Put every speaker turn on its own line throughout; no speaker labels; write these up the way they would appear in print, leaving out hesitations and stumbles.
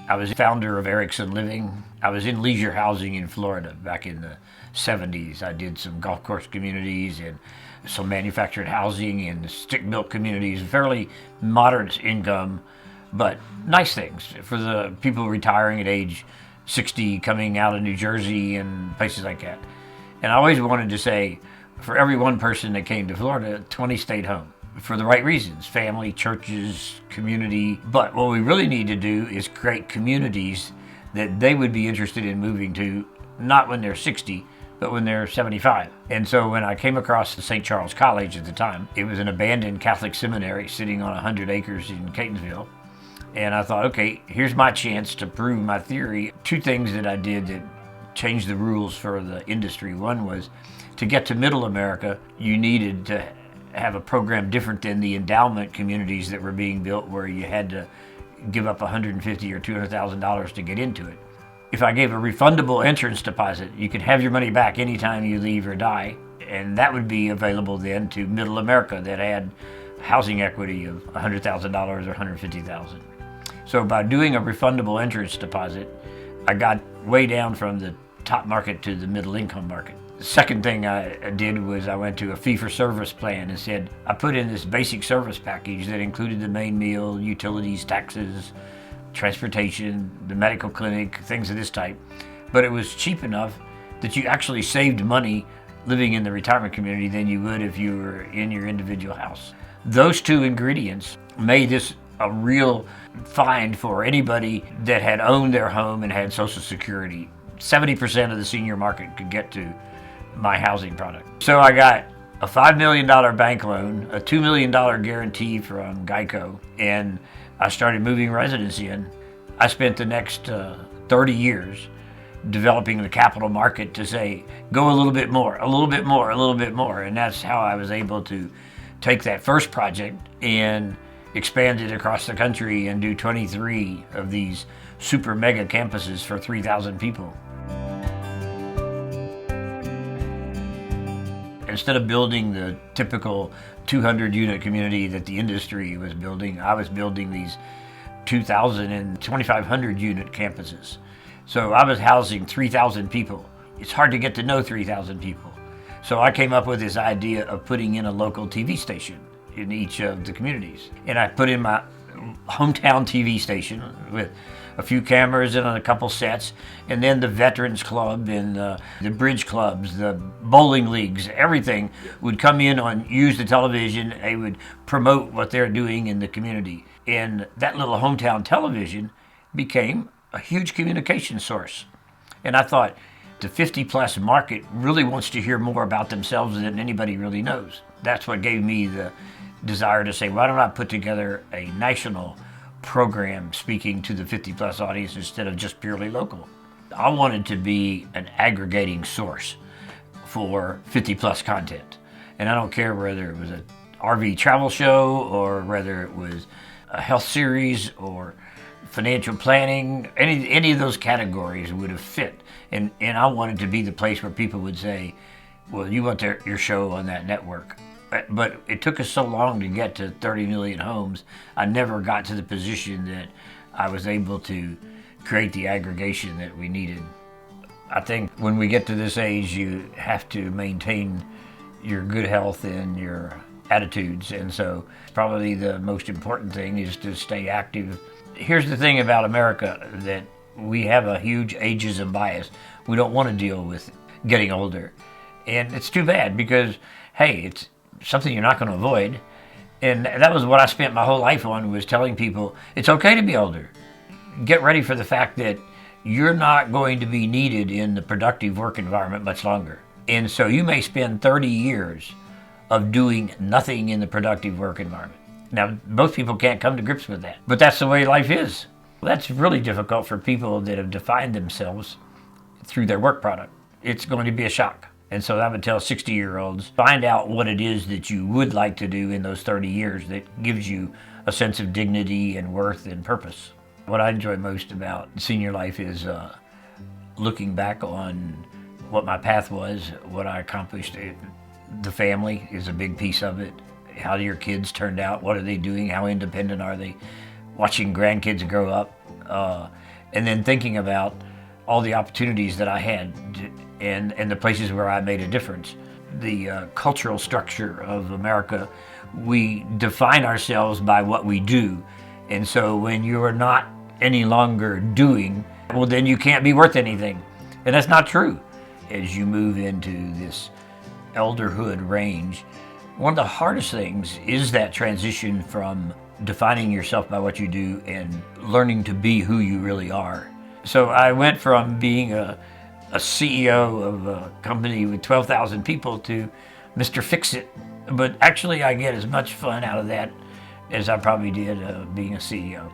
I was founder of Erickson Living. I was in leisure housing in Florida back in the 70s. I did some golf course communities and some manufactured housing and stick-built communities, fairly moderate income, but nice things for the people retiring at age 60, coming out of New Jersey and places like that. And I always wanted to say, for every one person that came to Florida, 20 stayed home for the right reasons: family, churches, community. But what we really need to do is create communities that they would be interested in moving to, not when they're 60, but when they're 75. And so when I came across the St. Charles College at the time, it was an abandoned Catholic seminary sitting on 100 acres in Catonsville. And I thought, okay, here's my chance to prove my theory. Two things that I did that changed the rules for the industry. One was, to get to Middle America, you needed to have a program different than the endowment communities that were being built, where you had to give up $150,000 or $200,000 to get into it. If I gave a refundable entrance deposit, you could have your money back anytime you leave or die, and that would be available then to Middle America that had housing equity of $100,000 or $150,000. So by doing a refundable entrance deposit, I got way down from the top market to the middle income market. The second thing I did was I went to a fee-for-service plan and said, I put in this basic service package that included the main meal, utilities, taxes, transportation, the medical clinic, things of this type. But it was cheap enough that you actually saved money living in the retirement community than you would if you were in your individual house. Those two ingredients made this a real find for anybody that had owned their home and had Social Security. 70% of the senior market could get to my housing product. So I got a $5 million bank loan, a $2 million guarantee from Geico, and I started moving residents in. I spent the next 30 years developing the capital market to say, go a little bit more, a little bit more, a little bit more. And that's how I was able to take that first project and expand it across the country and do 23 of these super mega campuses for 3,000 people. Instead of building the typical 200-unit community that the industry was building, I was building these 2,000 and 2,500-unit campuses. So I was housing 3,000 people. It's hard to get to know 3,000 people. So I came up with this idea of putting in a local TV station in each of the communities. And I put in my hometown TV station with a few cameras and a couple sets, and then the Veterans Club and the bridge clubs, the bowling leagues, everything would come in use the television. They would promote what they're doing in the community. And that little hometown television became a huge communication source. And I thought, the 50-plus market really wants to hear more about themselves than anybody really knows. That's what gave me the desire to say, why don't I put together a national program speaking to the 50-plus audience instead of just purely local. I wanted to be an aggregating source for 50-plus content. And I don't care whether it was an RV travel show or whether it was a health series or financial planning. Any of those categories would have fit. And I wanted to be the place where people would say, well, you want your show on that network. But it took us so long to get to 30 million homes, I never got to the position that I was able to create the aggregation that we needed. I think when we get to this age, you have to maintain your good health and your attitudes. And so probably the most important thing is to stay active. Here's the thing about America, that we have a huge ageism bias. We don't want to deal with getting older. And it's too bad because, hey, it's something you're not going to avoid. And that was what I spent my whole life on, was telling people it's okay to be older. Get ready for the fact that you're not going to be needed in the productive work environment much longer. And so you may spend 30 years of doing nothing in the productive work environment. Now, most people can't come to grips with that, but that's the way life is. That's really difficult for people that have defined themselves through their work product. It's going to be a shock. And so I would tell 60-year-olds, find out what it is that you would like to do in those 30 years that gives you a sense of dignity and worth and purpose. What I enjoy most about senior life is looking back on what my path was, what I accomplished. The family is a big piece of it. How your kids turned out, what are they doing, how independent are they? Watching grandkids grow up. and then thinking about all the opportunities that I had and the places where I made a difference. The cultural structure of America, we define ourselves by what we do. And so when you're not any longer doing, well, then you can't be worth anything. And that's not true. As you move into this elderhood range, one of the hardest things is that transition from defining yourself by what you do and learning to be who you really are. So I went from being a CEO of a company with 12,000 people to Mr. Fix-It. But actually I get as much fun out of that as I probably did being a CEO.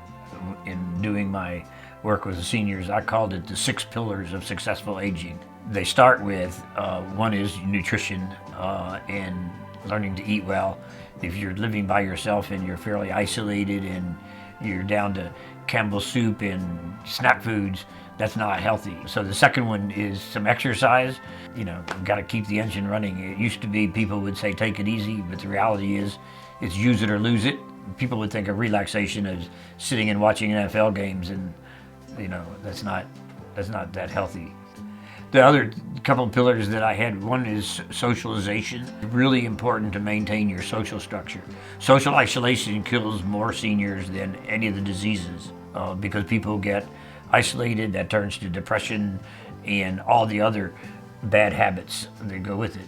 In doing my work with the seniors, I called it the 6 pillars of successful aging. They start with, one is nutrition and learning to eat well. If you're living by yourself and you're fairly isolated and you're down to Campbell's soup and snack foods, that's not healthy. So the second one is some exercise. You know, you've got to keep the engine running. It used to be people would say take it easy, but the reality is it's use it or lose it. People would think of relaxation as sitting and watching NFL games, and you know, that's not that healthy. The other couple of pillars that I had, one is socialization. Really important to maintain your social structure. Social isolation kills more seniors than any of the diseases because people get isolated. That turns to depression and all the other bad habits that go with it.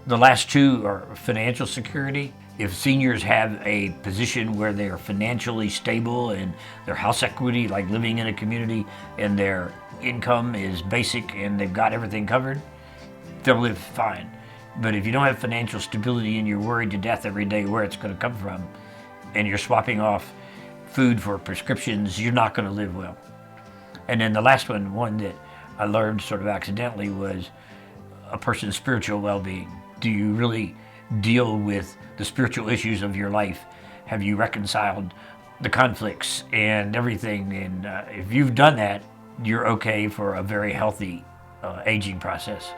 The last two are financial security. If seniors have a position where they are financially stable and their house equity, like living in a community, and their income is basic and they've got everything covered, they'll live fine. But if you don't have financial stability and you're worried to death every day where it's going to come from, and you're swapping off food for prescriptions, you're not going to live well. And then the last one that I learned sort of accidentally, was a person's spiritual well-being. Do you really deal with the spiritual issues of your life? Have you reconciled the conflicts and everything? And if you've done that, you're okay for a very healthy aging process.